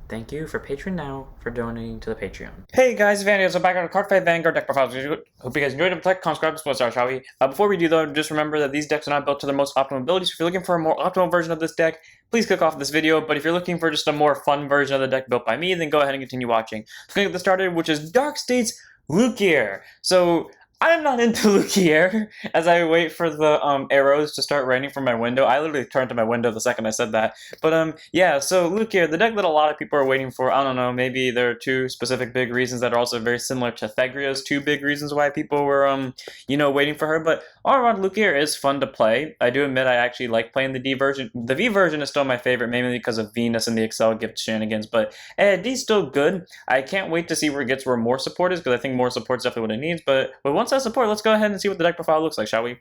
Thank you for Patreon now for donating to the Patreon. Hey guys, Vandy, so back on the Card Fight Vanguard deck profiles. Hope you guys enjoyed them. Click, subscribe, sponsor, shall we? Before we do though, just remember that these decks are not built to their most optimal abilities. If you're looking for a more optimal version of this deck, please click off this video. But if you're looking for just a more fun version of the deck built by me, then go ahead and continue watching. Let's get this started, which is Dark States Luquier. So I'm not into Luquier as I wait for the arrows to start raining from my window. I literally turned to my window the second I said that. But yeah, so Luquier, the deck that a lot of people are waiting for, I don't know, maybe there are two specific big reasons that are also very similar to Thegria's two big reasons why people were, waiting for her. But all around, Luquier is fun to play. I do admit I actually like playing the D version. The V version is still my favorite, mainly because of Venus and the Excel gift shenanigans. But D's still good. I can't wait to see where it gets where more support is, because I think more support is definitely what it needs. But once that support, let's go ahead and see what the deck profile looks like, shall we?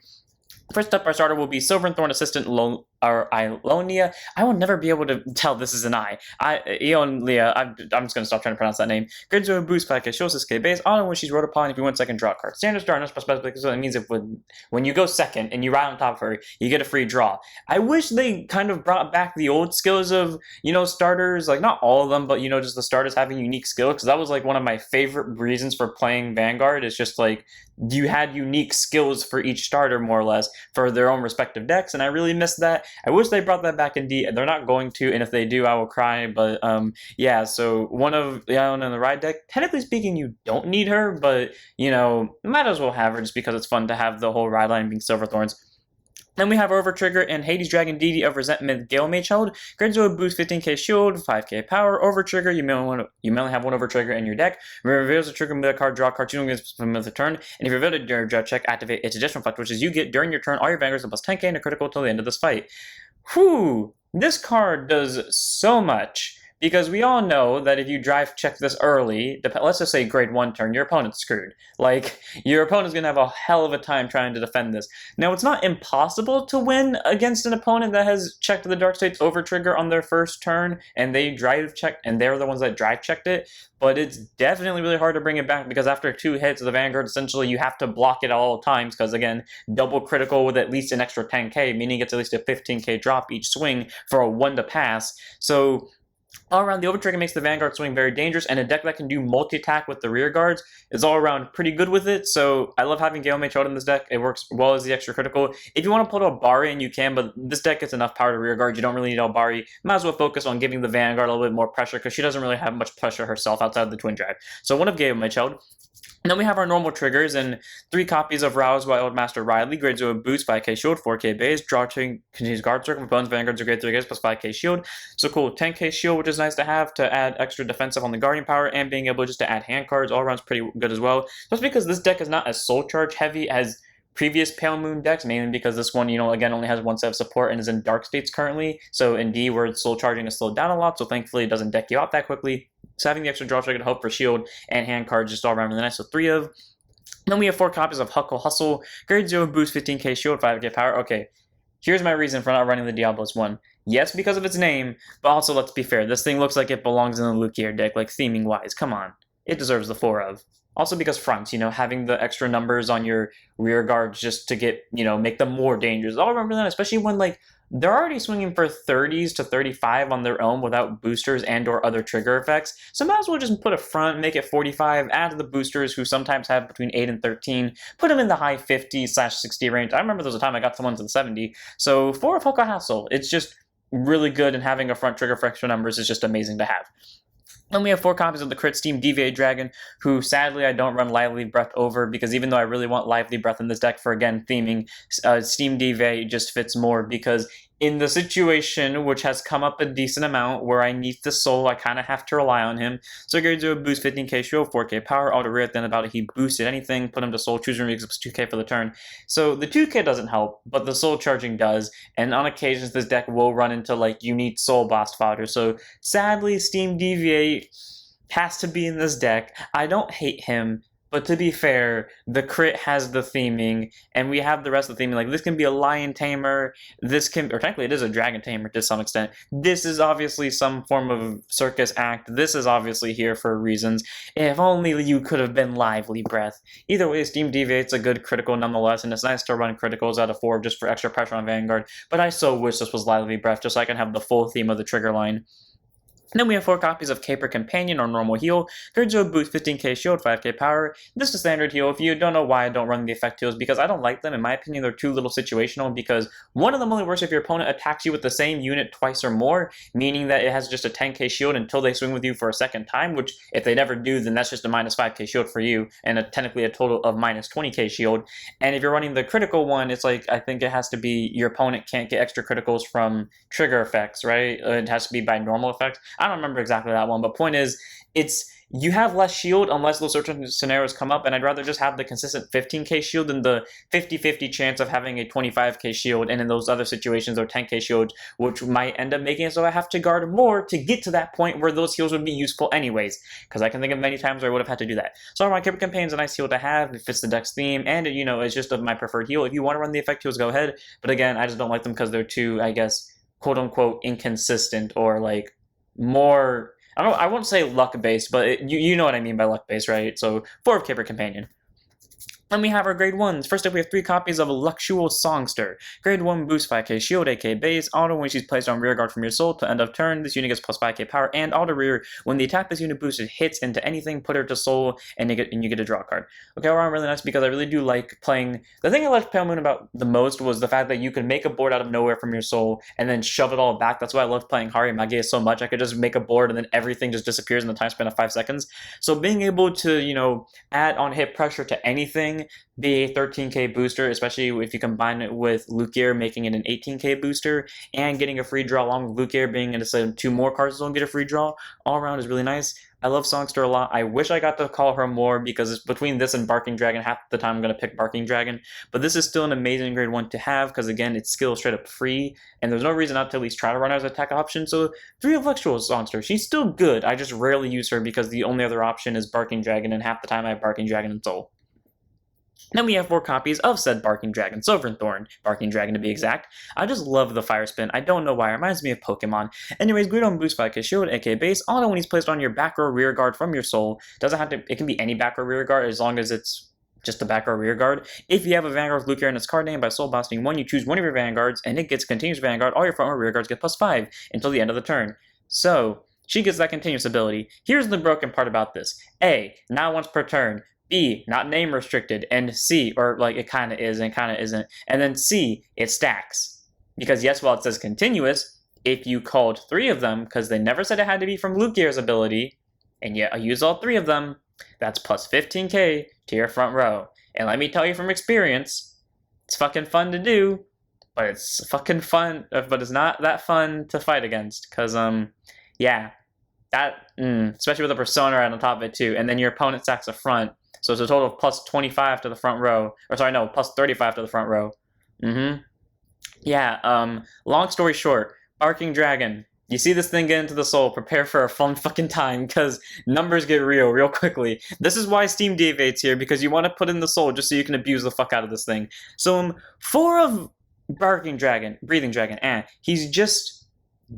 First up, our starter will be Silver and Thorn Assistant Ilonia. I will never be able to tell this is an I. Ionia, I'm just going to stop trying to pronounce that name. Grades a boost 5k, shows this K base. On when she's wrote upon, if you win second, draw a card. Standard star, not specifically, so that means if when you go second and you ride on top of her, you get a free draw. I wish they kind of brought back the old skills of, starters, like not all of them, but, just the starters having unique skills, because that was like one of my favorite reasons for playing Vanguard, is just like, you had unique skills for each starter, more or less, for their own respective decks, and I really miss that. I wish they brought that back in D. They're not going to, and if they do, I will cry. But yeah, so one of the Island in the Ride deck, technically speaking, you don't need her, but might as well have her just because it's fun to have the whole ride line being Silver Thorns. Then we have Overtrigger and Hades Dragon Deity of Resentment Gallmageheld. Grades a boost 15k shield, 5k power. Overtrigger, you may only have one Overtrigger in your deck. Reveals the trigger with a card, draw a card, choose from the turn. And if you reveal it during your check, activate its additional effect, which is you get during your turn all your Vanguards plus 10k and a critical till the end of this fight. Whew! This card does so much. Because we all know that if you drive check this early, let's just say grade 1 turn, your opponent's screwed. Like, your opponent's going to have a hell of a time trying to defend this. Now, it's not impossible to win against an opponent that has checked the Dark States Overtrigger on their first turn, and they drive checked, and they're the ones that drive checked it, but it's definitely really hard to bring it back, because after 2 hits of the Vanguard, essentially you have to block it at all times, because again, double critical with at least an extra 10k, meaning it's at least a 15k drop each swing for a 1 to pass. So all around, the Overtrigger makes the Vanguard swing very dangerous, and a deck that can do multi-attack with the rear guards is all around pretty good with it, so I love having Gallmageheld in this deck. It works well as the extra critical. If you want to put Albari in, you can, but this deck gets enough power to rear guard. You don't really need Albari. Might as well focus on giving the Vanguard a little bit more pressure, because she doesn't really have much pressure herself outside of the Twin Drive. So one of Gallmageheld. And then we have our normal triggers and 3 copies of Rouse Wild Master Riley. Grades a boost, 5k shield, 4k base. Draw to continues guard circle. Bones Vanguards are grade 3 plus 5k shield. So cool, 10k shield, which is nice to have to add extra defensive on the Guardian power, and being able just to add hand cards all around is pretty good as well. Just because this deck is not as soul charge heavy as previous Pale Moon decks, mainly because this one, again, only has 1 set of support and is in Dark States currently. So in D, where soul charging is slowed down a lot, so thankfully it doesn't deck you out that quickly. So having the extra draw trigger to help for shield and hand cards just all around really nice. So 3 of. Then we have 4 copies of Huckle Hustle. Grade 0 boost 15k shield, 5k power. Okay, here's my reason for not running the Diablos one. Yes, because of its name, but also let's be fair. This thing looks like it belongs in the Luquier deck, like theming wise. Come on, it deserves the 4 of. Also because fronts, having the extra numbers on your rear guards just to get, make them more dangerous. I'll remember that, especially when, like, they're already swinging for 30s to 35 on their own without boosters and or other trigger effects. So might as well just put a front, make it 45, add to the boosters who sometimes have between 8 and 13, put them in the high 50/60 range. I remember there was a time I got someone to the 70. So 4 of Huckle Hustle, it's just really good, and having a front trigger for extra numbers is just amazing to have. Then we have 4 copies of the Crit Steam Deviate Dragon, who sadly I don't run Lively Breath over, because even though I really want Lively Breath in this deck for, again, theming, Steam Deviate just fits more, because in the situation, which has come up a decent amount, where I need the soul, I kind of have to rely on him. So grades a boost 15k shield, 4k power, auto rear, then about it, he boosted anything, put him to soul, choose remix, 2k for the turn. So the 2k doesn't help, but the soul charging does, and on occasions this deck will run into, like, you need soul boss fodder. So sadly, Steam Deviate has to be in this deck. I don't hate him, but to be fair, the crit has the theming, and we have the rest of the theming. Like, this can be a lion tamer, this can, or technically it is a dragon tamer to some extent. This is obviously some form of circus act. This is obviously here for reasons. If only you could have been Lively Breath. Either way, Steam Deviate's a good critical nonetheless, and it's nice to run criticals out of 4 just for extra pressure on Vanguard. But I so wish this was Lively Breath, just so I can have the full theme of the trigger line. And then we have 4 copies of Caper Companion or Normal Heal. Grade 0 boost 15k shield, 5k power. This is a standard heal. If you don't know why I don't run the effect heals, because I don't like them. In my opinion, they're too little situational, because one of them only works if your opponent attacks you with the same unit twice or more, meaning that it has just a 10k shield until they swing with you for a second time, which if they never do, then that's just a minus 5k shield for you, and technically a total of minus 20k shield. And if you're running the critical one, it's like, I think it has to be your opponent can't get extra criticals from trigger effects, right? It has to be by normal effects. I don't remember exactly that one, but point is, you have less shield unless those certain scenarios come up, and I'd rather just have the consistent 15k shield than the 50-50 chance of having a 25k shield, and in those other situations, or 10k shield, which might end up making it so I have to guard more to get to that point where those heals would be useful anyways, because I can think of many times where I would have had to do that. So my Caper Campaign's a nice heal to have, it fits the deck's theme, and it's just my preferred heal. If you want to run the effect heals, go ahead, but again, I just don't like them because they're too, I guess, quote-unquote inconsistent, or like more, I won't say luck-based, but you know what I mean by luck-based, right? So 4 of Caper Companion. Then we have our grade 1s. First up, we have 3 copies of Luquier Songster. Grade 1 boost 5k shield, 8k base, auto when she's placed on rear guard from your soul to end of turn. This unit gets plus 5k power and auto rear. When the attack this unit boosted hits into anything, put her to soul, and you get a draw card. Okay, overall really nice because I really do like playing. The thing I liked Pale Moon about the most was the fact that you could make a board out of nowhere from your soul and then shove it all back. That's why I love playing Gallmageheld so much. I could just make a board and then everything just disappears in the time span of 5 seconds. So being able to, add on hit pressure to anything, be a 13k booster, especially if you combine it with Luquier, making it an 18k booster, and getting a free draw along with Luquier being instead of 2 more cards don't get a free draw, all around is really nice. I love Songster a lot. I wish I got to call her more, because it's between this and Barking Dragon, half the time I'm going to pick Barking Dragon, but this is still an amazing grade 1 to have, because again, it's skill straight up free, and there's no reason not to at least try to run her as an attack option. So 3 of Luquier Songster, she's still good, I just rarely use her because the only other option is Barking Dragon, and half the time I have Barking Dragon and Soul. Then we have 4 copies of said Barking Dragon, Silver and Thorn, Barking Dragon to be exact. I just love the Fire Spin. I don't know why. It reminds me of Pokemon. Anyways, Greed on boost 5k shield, AK base. Auto when he's placed on your back row rear guard from your soul. Doesn't have to. It can be any back row rear guard as long as it's just the back row rear guard. If you have a Vanguard with Luquier in its card name by soul bossing 1, you choose one of your Vanguards and it gets continuous Vanguard. All your front row rear guards get plus 5 until the end of the turn. So she gets that continuous ability. Here's the broken part about this: A, not once per turn. B, not name restricted, and C, or like it kind of is and kind of isn't, and then C, it stacks. Because yes, while it says continuous, if you called 3 of them, because they never said it had to be from Luquier's ability, and yet I use all 3 of them, that's plus 15k to your front row. And let me tell you from experience, it's fucking fun to do, but it's fucking fun, but it's not that fun to fight against, because, yeah, that, especially with a persona right on top of it too, and then your opponent stacks a front. So it's a total of plus 25 to the front row. Or sorry, no, plus 35 to the front row. Yeah, long story short, Barking Dragon. You see this thing get into the soul, prepare for a fun fucking time, because numbers get real quickly. This is why Steam Deviate's here, because you want to put in the soul just so you can abuse the fuck out of this thing. So 4 of Barking Dragon, Breathing Dragon, he's just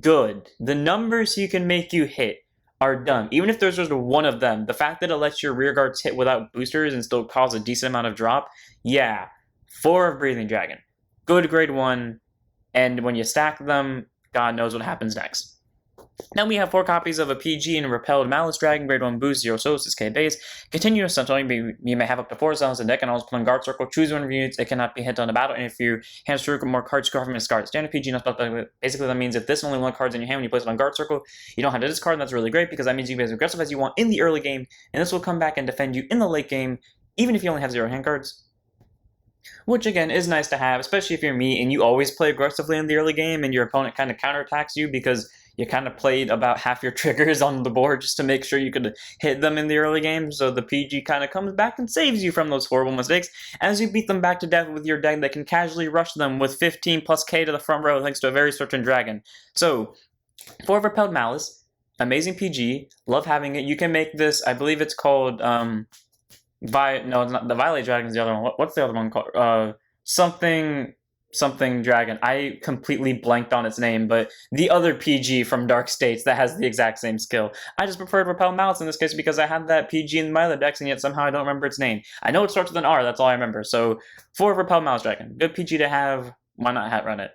good. The numbers he can make you hit are dumb. Even if there's just one of them, the fact that it lets your rear guards hit without boosters and still cause a decent amount of drop, yeah. 4 of Breathing Dragon. Good grade 1, and when you stack them, God knows what happens next. Then we have 4 copies of a PG and Repelled Malice Dragon, grade 1 boost, 0 souls, 6k base. Continuous Sentinel, you may have up to 4 sounds in deck and always put on guard circle. Choose one of your units, it cannot be hit on the battle, and if your hand circle more cards, score from discard. Standard PG, not special. Basically that means if this only 1 card's in your hand when you place it on guard circle, you don't have to discard, and that's really great because that means you can be as aggressive as you want in the early game, and this will come back and defend you in the late game, even if you only have 0 hand cards. Which again is nice to have, especially if you're me and you always play aggressively in the early game and your opponent kind of counterattacks you because you kind of played about half your triggers on the board just to make sure you could hit them in the early game. So the PG kind of comes back and saves you from those horrible mistakes as you beat them back to death with your deck that can casually rush them with 15 plus K to the front row thanks to a very certain dragon. So 4 of Repelled Malice, amazing PG, love having it. You can make this, I believe it's called no, it's not the Violet Dragon's the other one. What's the other one called? Something Dragon. I completely blanked on its name, but the other PG from Dark States that has the exact same skill. I just preferred Repel Malice in this case because I had that PG in my other decks, and yet somehow I don't remember its name. I know it starts with an R, that's all I remember. So 4 Repel Malice Dragon. Good PG to have. Why not run it?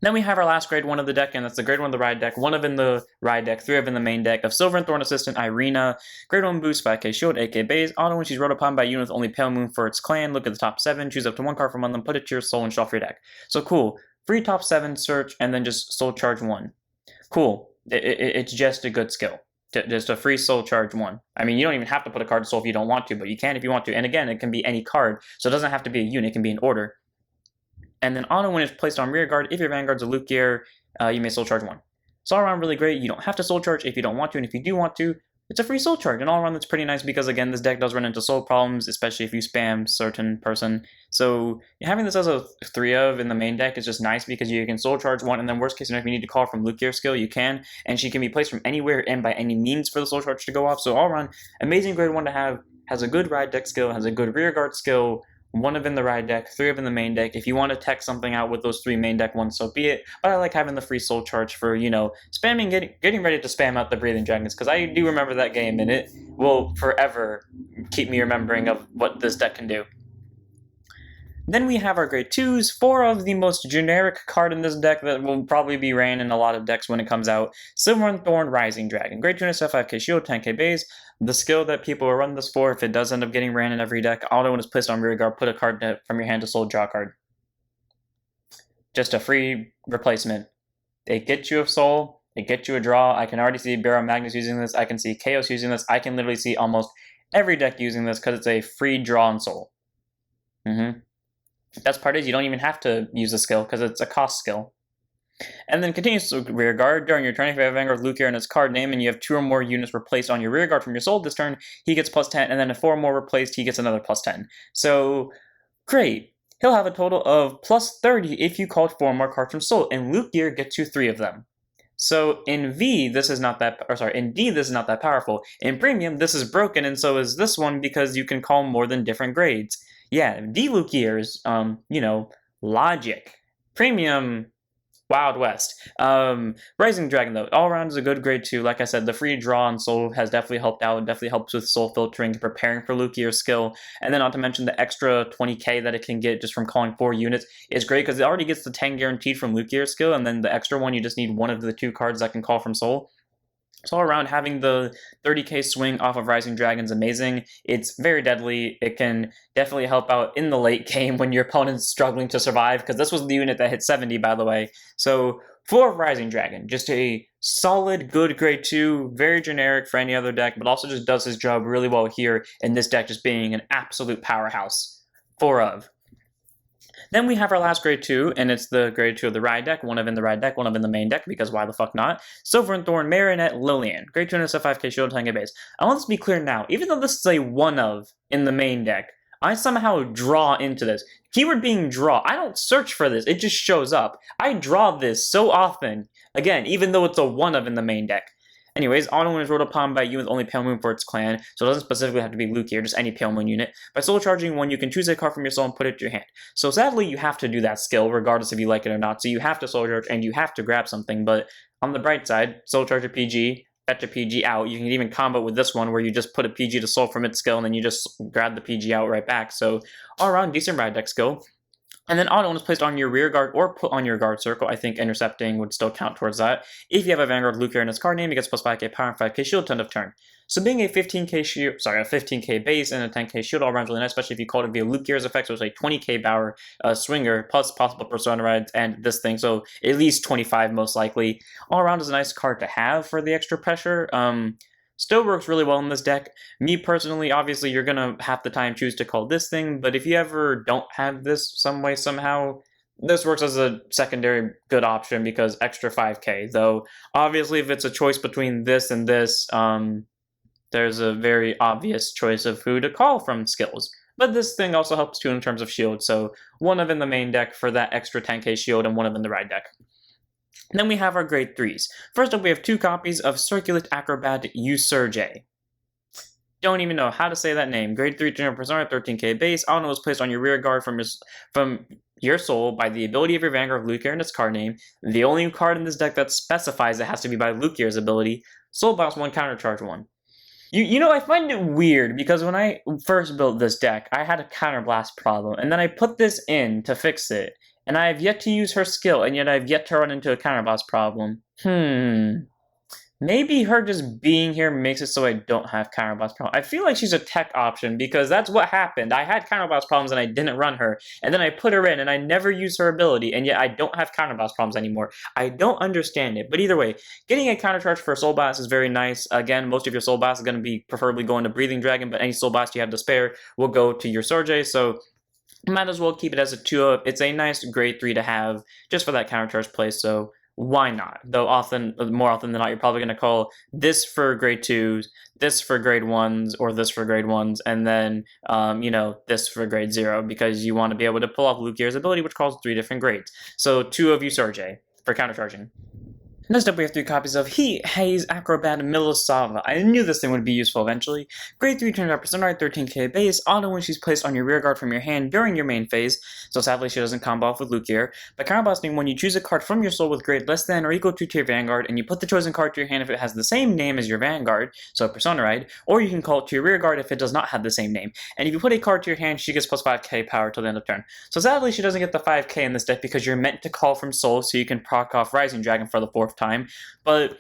Then we have our last grade 1 of the deck, and that's the grade 1 of the ride deck, 1 of in the ride deck, 3 of in the main deck of Silver and Thorn Assistant Irina. Grade 1 boost, 5k shield, 8k base. Auto when she's rode upon by a unit with only Pale Moon for its clan. Look at the top 7, choose up to 1 card from among them, put it to your soul, and shuffle your deck. So cool. Free top 7 search, and then just soul charge 1. Cool. It's just a good skill. Just a free soul charge 1. I mean, you don't even have to put a card to soul if you don't want to, but you can if you want to. And again, it can be any card, so it doesn't have to be a unit, it can be an order. And then auto when it's placed on rear guard, if your vanguard's a Luquier, you may soul charge 1. So all around really great. You don't have to soul charge if you don't want to, and if you do want to, it's a free soul charge. And all around that's pretty nice because again, this deck does run into soul problems, especially if you spam certain person. So having this as a 3 of in the main deck is just nice because you can soul charge 1, and then worst case scenario, if you need to call from Luquier skill, you can, and she can be placed from anywhere and by any means for the soul charge to go off. So all around, amazing grade 1 to have, has a good ride deck skill, has a good rear guard skill, 1 of in the ride deck, 3 of in the main deck. If you want to tech something out with those 3 main deck ones, so be it. But I like having the free soul charge for, you know, spamming, getting ready to spam out the Breathing Dragons, because I do remember that game, and it will forever keep me remembering of what this deck can do. Then we have our grade 2s, 4 of the most generic card in this deck that will probably be ran in a lot of decks when it comes out. Silver and Thorn Rising Dragon. Grade 2 5k shield, 10k base. The skill that people will run this for, if it does end up getting ran in every deck, auto when it's placed on rear guard, put a card from your hand to soul, draw a card. Just a free replacement. It gets you a soul, it gets you a draw. I can already see Barrow Magnus using this, I can see Chaos using this, I can literally see almost every deck using this because it's a free draw and soul. Best part is you don't even have to use the skill because it's a cost skill. And then continues to rear guard. During your turn, if you have Vanguard Luquier in its card name and you have 2 or more units replaced on your rear guard from your soul this turn, he gets +10, and then if 4 or more replaced, he gets another +10. So, great. He'll have a total of +30 if you called 4 more cards from soul, and Luquier gets you 3 of them. So in V, this is not that, or sorry, in D, this is not that powerful. In Premium, this is broken, and so is this one because you can call more than different grades. Yeah, D Luquier's, you know, logic. Premium, Wild West. Rising Dragon, though, all around is a good grade 2. Like I said, the free draw on soul has definitely helped out. It definitely helps with soul filtering, preparing for Luquier's skill. And then not to mention the extra 20k that it can get just from calling 4 units is great because it already gets the 10 guaranteed from Luquier's skill, and then the extra one, you just need 1 of the 2 cards that can call from soul. So all around, having the 30k swing off of Rising Dragon is amazing. It's very deadly. It can definitely help out in the late game when your opponent's struggling to survive, because this was the unit that hit 70, by the way. So 4 of Rising Dragon, just a solid, good grade 2, very generic for any other deck, but also just does his job really well here in this deck, just being an absolute powerhouse. 4 of. Then we have our last grade 2, and it's the grade 2 of the ride deck, 1 of in the ride deck, 1 of in the main deck, because why the fuck not? Silver and Thorn, Marionette, Lillian. Grade 2 and it's a 5k shield, 10k base. I want this to be clear now, even though this is a 1 of in the main deck, I somehow draw into this. Keyword being draw. I don't search for this, it just shows up. I draw this so often, again, even though it's a 1 of in the main deck. Anyways, auto when is rode upon by you with only Pale Moon for its clan, so it doesn't specifically have to be Luquier, just any Pale Moon unit. By soul charging 1, you can choose a card from your soul and put it to your hand. So sadly, you have to do that skill, regardless if you like it or not. So you have to soul charge, and you have to grab something, but on the bright side, soul charge a PG, fetch a PG out. You can even combo with this one, where you just put a PG to soul from its skill, and then you just grab the PG out right back. So all around, decent ride deck skill. And then auto when it's placed on your rear guard or put on your guard circle. I think intercepting would still count towards that. If you have a Vanguard Luquier in its card name, it gets +5k power and 5k shield end of turn. So being a 15k shield, sorry, a 15k base and a 10k shield all around really nice, especially if you called it via Luquier's effects, which is a 20k power swinger plus possible persona rides and this thing. So at least 25 most likely. All around is a nice card to have for the extra pressure. Still works really well in this deck. Me personally, obviously, you're going to half the time choose to call this thing, but if you ever don't have this some way, somehow, this works as a secondary good option because extra 5k. Though, obviously, if it's a choice between this and this, there's a very obvious choice of who to call from skills. But this thing also helps too in terms of shield, so 1 of in the main deck for that extra 10k shield and 1 of in the ride deck. Then we have our grade 3s. First up, we have 2 copies of Circulate Acrobat Usurge. Don't even know how to say that name. Grade 3 General Persona, 13k base. Auto is placed on your rear guard from your soul by the ability of your Vanguard Luquier and its card name. The only card in this deck that specifies it has to be by Luquier's ability. Soul Bounce 1, Countercharge 1. You know, I find it weird because when I first built this deck, I had a Counterblast problem, and then I put this in to fix it. And I have yet to use her skill, and yet I have yet to run into a counterboss problem. Maybe her just being here makes it so I don't have counterboss problems. I feel like she's a tech option because that's what happened. I had counterboss problems and I didn't run her, and then I put her in and I never used her ability, and yet I don't have counterboss problems anymore. I don't understand it, but either way, getting a counter charge for a soul blast is very nice. Again, most of your soul blasts are going to be preferably going to Breathing Dragon, but any soul blast you have to spare will go to your Sorge, so might as well keep it as a 2-up. It's a nice grade 3 to have just for that counter charge play, so why not? Though more often than not, you're probably going to call this for grade 2s, this for grade 1s, or this for grade 1s, and then, this for grade 0, because you want to be able to pull off Luquier's ability, which calls 3 different grades. So 2 of you Sorge for countercharging. Next up, we have 3 copies of Heat, Haze, Acrobat, and Milosava. I knew this thing would be useful eventually. Grade 3 turns out Persona 13k base, auto when she's placed on your rear guard from your hand during your main phase, so sadly she doesn't combo off with Luquier. By counterbossing, when you choose a card from your soul with grade less than or equal to your Vanguard, and you put the chosen card to your hand if it has the same name as your Vanguard, so Persona, or you can call it to your rear guard if it does not have the same name. And if you put a card to your hand, she gets plus 5k power till the end of turn. So sadly she doesn't get the 5k in this deck because you're meant to call from soul so you can proc off Rising Dragon for the 4th time. But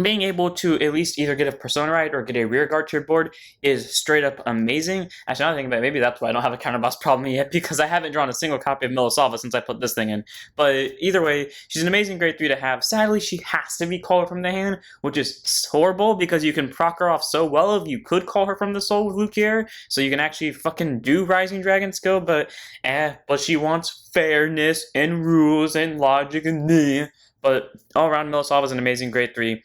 being able to at least either get a Persona or get a rear guard to your board is straight up amazing. Actually, now I think about it, maybe that's why I don't have a counterboss problem yet, because I haven't drawn a single copy of Milosava since I put this thing in. But either way, she's an amazing grade 3 to have. Sadly, she has to be called from the hand, which is horrible because you can proc her off so well if you could call her from the soul with Luquier, so you can actually fucking do Rising Dragon skill, but she wants fairness and rules and logic and But all around, Milosava is an amazing grade 3.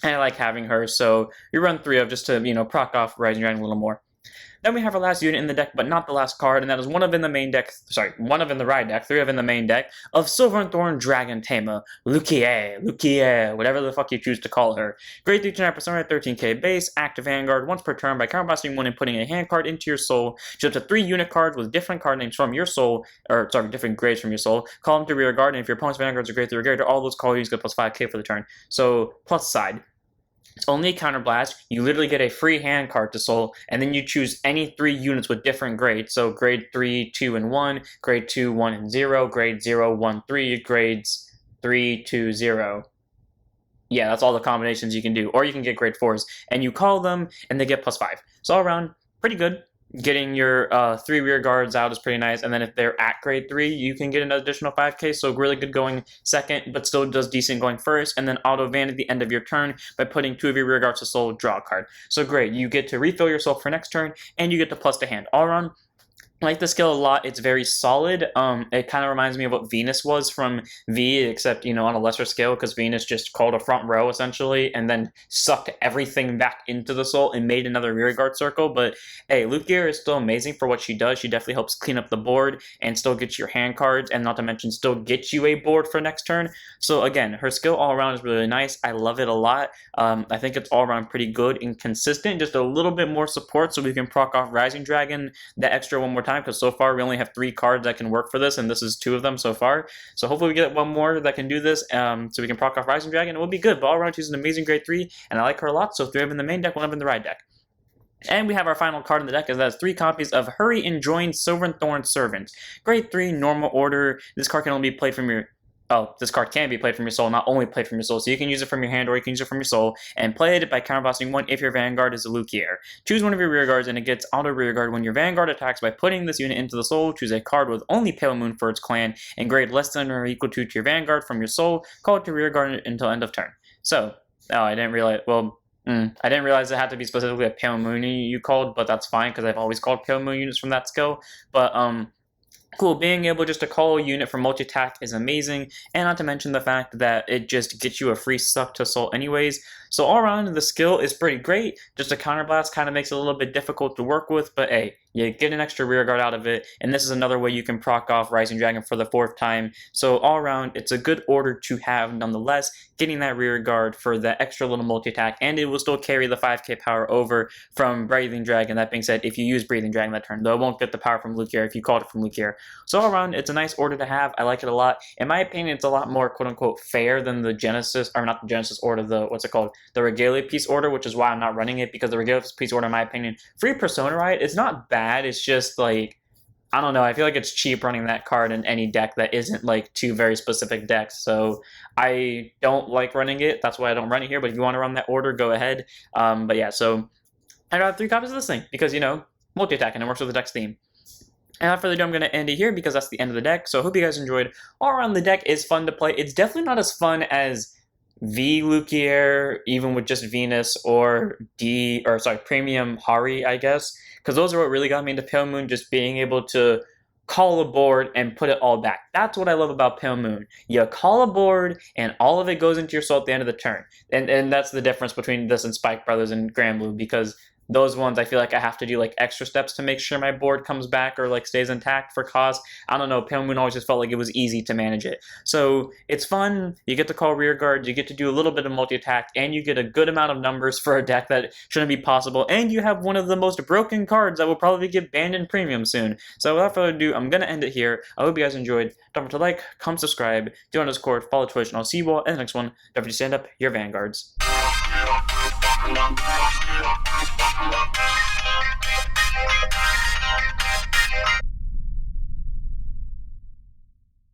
And I like having her, so you run 3 of just to, proc off Rising Dragon a little more. Then we have our last unit in the deck, but not the last card, and that is one of in the main deck, 3 of in the main deck, of Silver and Thorn Dragon Tamer, Luquier, whatever the fuck you choose to call her. Grade 3 tonight, Persona 13k base, active Vanguard, once per turn by counterbossing one and putting a hand card into your soul. She's up to 3 unit cards with different card names from your soul, different grades from your soul. Call them to rear guard, and if your opponent's Vanguards are grade 3 or greater, all those call units get plus 5k for the turn. So, plus side. It's only a counterblast. You literally get a free hand card to soul, and then you choose any 3 units with different grades. So grade 3, 2, and 1, grade 2, 1, and 0, grade 0, 1, 3, grades 3, 2, 0. Yeah, that's all the combinations you can do. Or you can get grade 4s, and you call them, and they get plus 5. So all around, pretty good. Getting your 3 rear guards out is pretty nice, and then if they're at grade 3, you can get an additional 5k, so really good going second, but still does decent going first, and then auto van at the end of your turn by putting 2 of your rear guards to soul, draw a card. So great, you get to refill yourself for next turn, and you get to plus to hand. All around, I like the skill a lot. It's very solid. It kind of reminds me of what Venus was from V, except, on a lesser scale, because Venus just called a front row, essentially, and then sucked everything back into the soul and made another rearguard circle. But, hey, Luquier is still amazing for what she does. She definitely helps clean up the board and still get your hand cards, and not to mention still get you a board for next turn. So, again, her skill all around is really nice. I love it a lot. I think it's all around pretty good and consistent. Just a little bit more support so we can proc off Rising Dragon that extra one more time, because so far we only have 3 cards that can work for this, and this is 2 of them so far. So hopefully we get one more that can do this, so we can proc off Rising Dragon. It will be good, but all around she's an amazing grade 3, and I like her a lot, so 3 of in the main deck, 1 of in the ride deck. And we have our final card in the deck, as that is 3 copies of Hurry and Join Silver and Thorn Servant. Grade 3, normal order. This card can only be played from your... this card can be played from your soul, not only played from your soul. So you can use it from your hand or you can use it from your soul, and play it by counterbossing 1 if your Vanguard is a Luquier. Choose one of your rear guards, and it gets auto rear guard when your Vanguard attacks by putting this unit into the soul. Choose a card with only Pale Moon for its clan, and grade less than or equal to your Vanguard from your soul. Call it to rear guard until end of turn. So, I didn't realize, I didn't realize it had to be specifically a Pale Moon you called, but that's fine, because I've always called Pale Moon units from that skill. But, cool, being able just to call a unit for multi-attack is amazing, and not to mention the fact that it just gets you a free suck to soul anyways. So all around, the skill is pretty great. Just a counterblast kind of makes it a little bit difficult to work with, but hey, you get an extra rear guard out of it, and this is another way you can proc off Rising Dragon for the 4th time. So all around, it's a good order to have nonetheless, getting that rear guard for the extra little multi-attack, and it will still carry the 5k power over from Breathing Dragon. That being said, if you use Breathing Dragon that turn, though it won't get the power from Luquier if you called it from Luquier. So all around, it's a nice order to have. I like it a lot. In my opinion, it's a lot more quote-unquote fair than the Genesis, or not the Genesis order, the Regalia Piece order, which is why I'm not running it, because the Regalia Piece order, in my opinion, free Persona, right? It's not bad, it's just like, I don't know, I feel like it's cheap running that card in any deck that isn't like two very specific decks, so I don't like running it. That's why I don't run it here, but if you want to run that order, go ahead. But yeah, so I got 3 copies of this thing because, you know, multi-attack and it works with the deck's theme. And without further ado, I'm going to end it here because that's the end of the deck. So I hope you guys enjoyed. All around, the deck is fun to play. It's definitely not as fun as V Luquier, even with just Venus, or Premium Hari, I guess. Because those are what really got me into Pale Moon, just being able to call a board and put it all back. That's what I love about Pale Moon. You call a board and all of it goes into your soul at the end of the turn. And that's the difference between this and Spike Brothers and Grand Blue, because those ones I feel like I have to do like extra steps to make sure my board comes back or like stays intact for cost. I don't know, Pale Moon always just felt like it was easy to manage it. So it's fun, you get to call rear guards, you get to do a little bit of multi-attack, and you get a good amount of numbers for a deck that shouldn't be possible, and you have one of the most broken cards that will probably get banned in Premium soon. So without further ado, I'm going to end it here. I hope you guys enjoyed. Don't forget to like, comment, subscribe, join Discord, follow Twitch, and I'll see you all in the next one. Don't forget to stand up your vanguards.